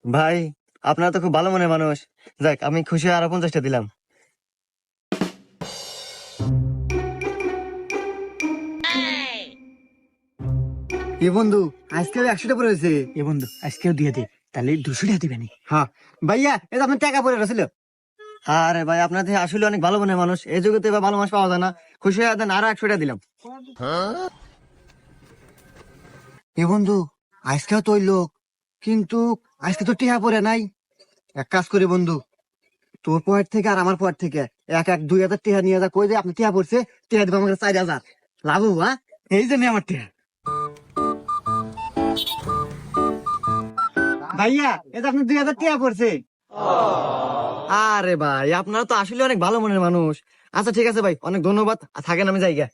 ভাই, আপনারা তো খুব ভালো মনের মানুষ। যাক, আমি খুশি হয়ে আরো 50টা দিলাম। কি বন্ধু, আজকে 100টা পরে হয়েছে। এ বন্ধু আজকেও দিয়ে দে, তাহলে 200 টাকা দিবেনি। হ্যাঁ ভাইয়া, এটা আপনার টাকা পরে রয়েছিল। আরে ভাই, আপনাদের আসলে অনেক ভালো মনের মানুষ, এই যুগে তো এবার ভালো মানুষ পাওয়া যায় না। খুশি হয়ে দেন, আরো 100টা দিলাম। এ বন্ধু, আজকেও তো ওই লোক, কিন্তু আজকে তো টিহা পরে নাই। এক কাজ করি বন্ধু, তোর পয়েন্ট থেকে আর আমার পয়েন্ট থেকে এক এক 2000 টিহা নিয়ে যা, কই যে আপনি টিহা পড়ছে, টিহা দিব আমাকে 4000 লাভ হবো। হ্যাঁ, এই জন্য আমার টিহা। ভাইয়া, এটা আপনি 2000 টিহা পড়ছে। আরে ভাই, আপনারা তো আসলে অনেক ভালো মনের মানুষ। আচ্ছা ঠিক আছে ভাই, অনেক ধন্যবাদ, থাকেন, আমি যাই গা।